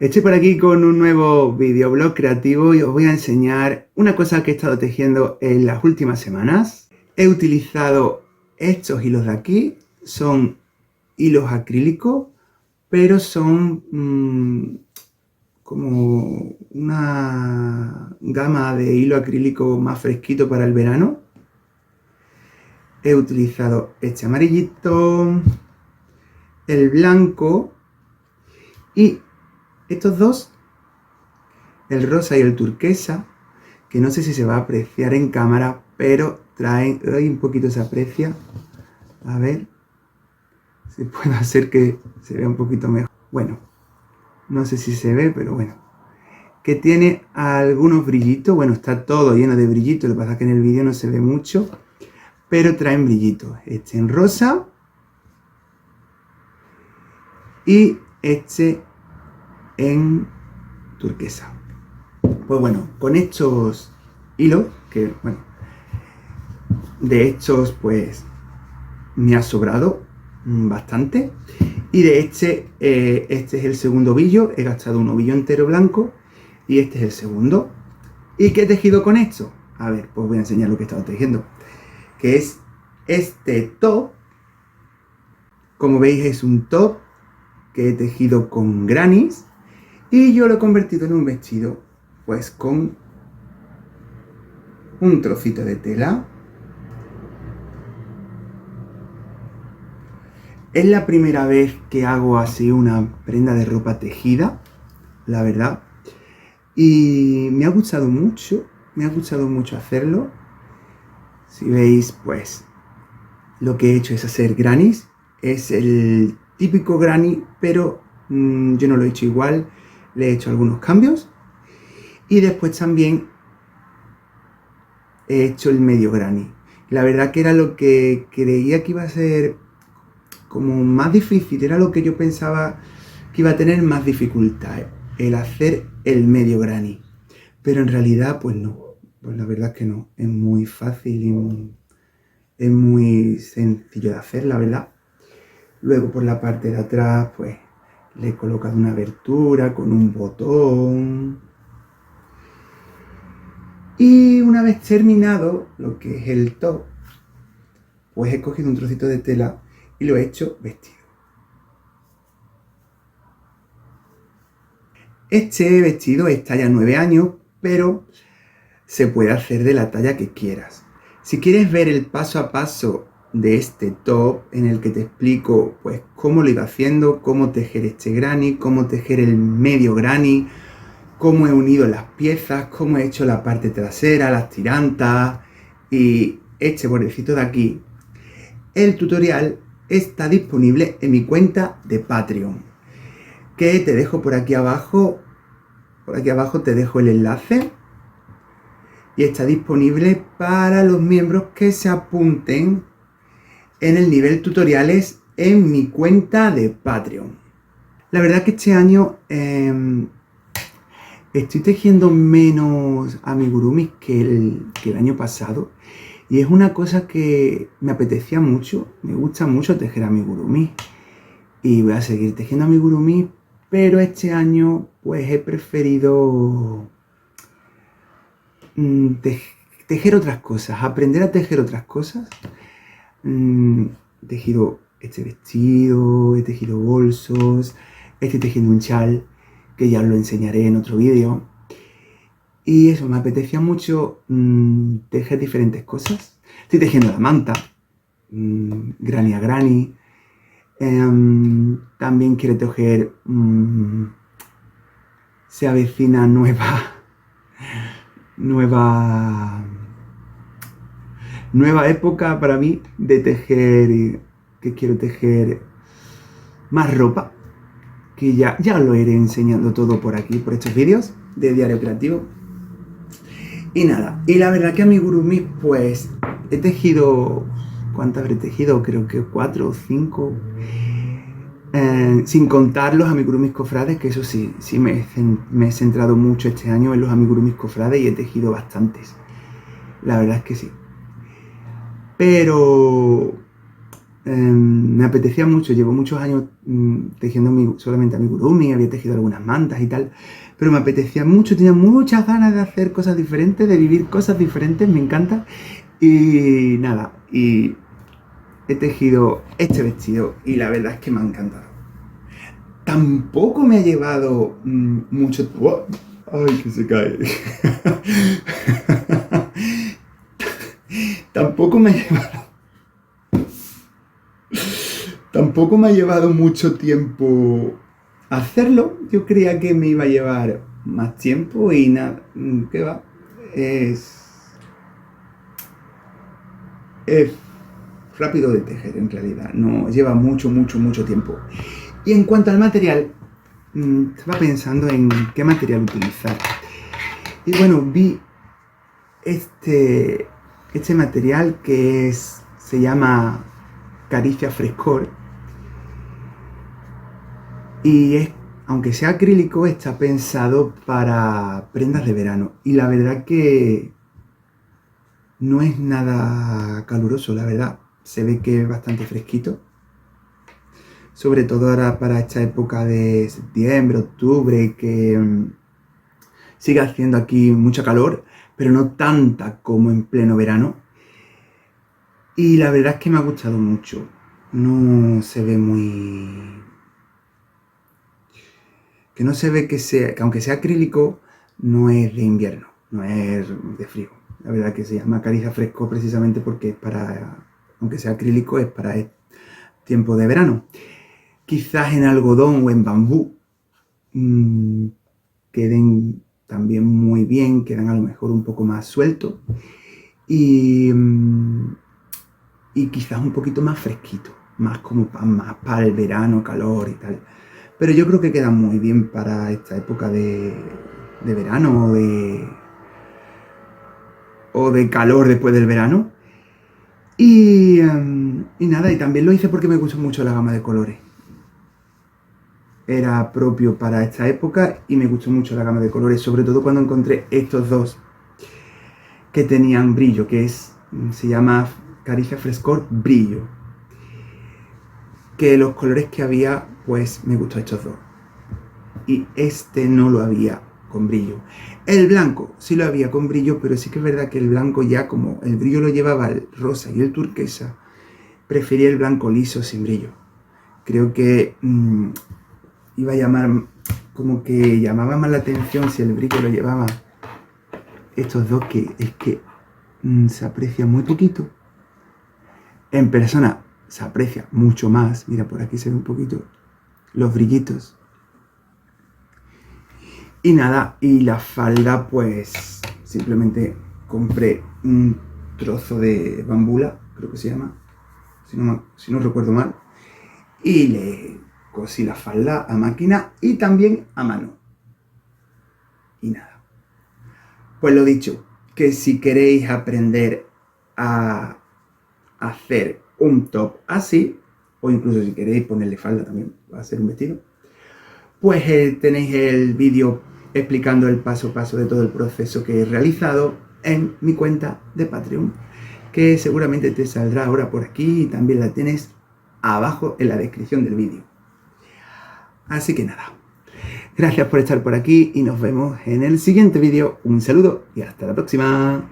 Estoy por aquí con un nuevo videoblog creativo y os voy a enseñar una cosa que he estado tejiendo en las últimas semanas. He utilizado estos hilos de aquí, son hilos acrílicos, pero son como una gama de hilo acrílico más fresquito para el verano. He utilizado este amarillito, el blanco y estos dos, el rosa y el turquesa, que no sé si se va a apreciar en cámara, pero traen, hoy un poquito se aprecia. A ver si puedo hacer que se vea un poquito mejor. Bueno, no sé si se ve, pero bueno. Que tiene algunos brillitos, bueno, está todo lleno de brillitos, lo que pasa es que en el vídeo no se ve mucho, pero traen brillitos. Este en rosa y este en turquesa. Pues bueno, con estos hilos, que bueno, de estos pues me ha sobrado bastante. Y de este es el segundo ovillo, he gastado un ovillo entero blanco y este es el segundo. ¿Y qué he tejido con esto? A ver, pues voy a enseñar lo que he estado tejiendo, que es este top. Como veis es un top que he tejido con grannies y yo lo he convertido en un vestido pues con un trocito de tela. Es la primera vez que hago así una prenda de ropa tejida, la verdad. Y me ha gustado mucho hacerlo. Si veis, pues lo que he hecho es hacer grannies. Es el típico granny, pero yo no lo he hecho igual. Le he hecho algunos cambios. Y después también he hecho el medio granny. La verdad que era lo que creía que iba a ser como más difícil, era lo que yo pensaba que iba a tener más dificultad, el hacer el medio granny. Pero en realidad, pues no, pues la verdad es que no, es muy fácil y es muy sencillo de hacer, la verdad. Luego por la parte de atrás, pues le he colocado una abertura con un botón. Y una vez terminado lo que es el top, pues he cogido un trocito de tela y lo he hecho vestido. Este vestido es talla 9 años, pero se puede hacer de la talla que quieras. Si quieres ver el paso a paso de este top, en el que te explico pues cómo lo iba haciendo, cómo tejer este granny, cómo tejer el medio granny, cómo he unido las piezas, cómo he hecho la parte trasera, las tirantas y este bordecito de aquí, el tutorial está disponible en mi cuenta de Patreon, que te dejo por aquí abajo te dejo el enlace y está disponible para los miembros que se apunten en el nivel tutoriales en mi cuenta de Patreon. La verdad que este año estoy tejiendo menos amigurumis que el año pasado y es una cosa que me apetecía mucho, me gusta mucho tejer amigurumis y voy a seguir tejiendo amigurumis, pero este año pues he preferido tejer otras cosas, aprender a tejer otras cosas. He tejido este vestido, he tejido bolsos, estoy tejiendo un chal que ya os lo enseñaré en otro vídeo. Y eso, me apetecía mucho tejer diferentes cosas. Estoy tejiendo la manta, granny a granny. También quiero tejer, se avecina nueva época para mí de tejer, que quiero tejer más ropa, que ya lo iré enseñando todo por aquí, por estos vídeos de Diario Creativo. Y nada, y la verdad que amigurumis pues he tejido, ¿cuántas habré tejido? Creo que 4 o 5, sin contar los amigurumis cofrades, que eso sí me he centrado mucho este año en los amigurumis cofrades y he tejido bastantes, la verdad es que sí. Pero me apetecía mucho, llevo muchos años tejiendo solamente amigurumi, había tejido algunas mantas y tal, pero me apetecía mucho, tenía muchas ganas de hacer cosas diferentes, de vivir cosas diferentes, me encanta. Y nada, y he tejido este vestido y la verdad es que me ha encantado. Tampoco me ha llevado mucho... ¡Oh! ¡Ay, que se cae! Tampoco me ha llevado mucho tiempo hacerlo. Yo creía que me iba a llevar más tiempo y nada, ¿qué va? Es rápido de tejer en realidad, no lleva mucho tiempo. Y en cuanto al material, estaba pensando en qué material utilizar. Y bueno, vi este material que se llama Caricia Frescor. Y aunque sea acrílico, está pensado para prendas de verano. Y la verdad que no es nada caluroso, la verdad. Se ve que es bastante fresquito. Sobre todo ahora para esta época de septiembre, octubre, que sigue haciendo aquí mucha calor, pero no tanta como en pleno verano. Y la verdad es que me ha gustado mucho. No se ve muy... que no se ve que aunque sea acrílico, no es de invierno, no es de frío. La verdad que se llama Caricia Fresco precisamente porque es para, aunque sea acrílico, es para el tiempo de verano. Quizás en algodón o en bambú queden también muy bien, quedan a lo mejor un poco más sueltos y quizás un poquito más fresquito, más como más para el verano, calor y tal. Pero yo creo que queda muy bien para esta época de verano o de calor después del verano. Y nada, y también lo hice porque me gustó mucho la gama de colores. Era propio para esta época y me gustó mucho la gama de colores, sobre todo cuando encontré estos dos que tenían brillo, se llama Caricia Frescor Brillo. Que los colores que había, pues me gustó estos dos. Y este no lo había con brillo. El blanco sí lo había con brillo, pero sí que es verdad que el blanco ya, como el brillo lo llevaba el rosa y el turquesa, prefería el blanco liso sin brillo. Creo que iba a llamar, como que llamaba más la atención si el brillo lo llevaba estos dos, que es que se aprecia muy poquito. En persona se aprecia mucho más. Mira, por aquí se ve un poquito los brillitos. Y nada, y la falda, pues simplemente compré un trozo de bambula, creo que se llama, si no recuerdo mal, y le cosí la falda a máquina y también a mano. Y nada. Pues lo dicho, que si queréis aprender a hacer un top así, o incluso si queréis ponerle falda también, va a ser un vestido, pues tenéis el vídeo explicando el paso a paso de todo el proceso que he realizado en mi cuenta de Patreon, que seguramente te saldrá ahora por aquí y también la tienes abajo en la descripción del vídeo. Así que nada, gracias por estar por aquí y nos vemos en el siguiente vídeo. Un saludo y hasta la próxima.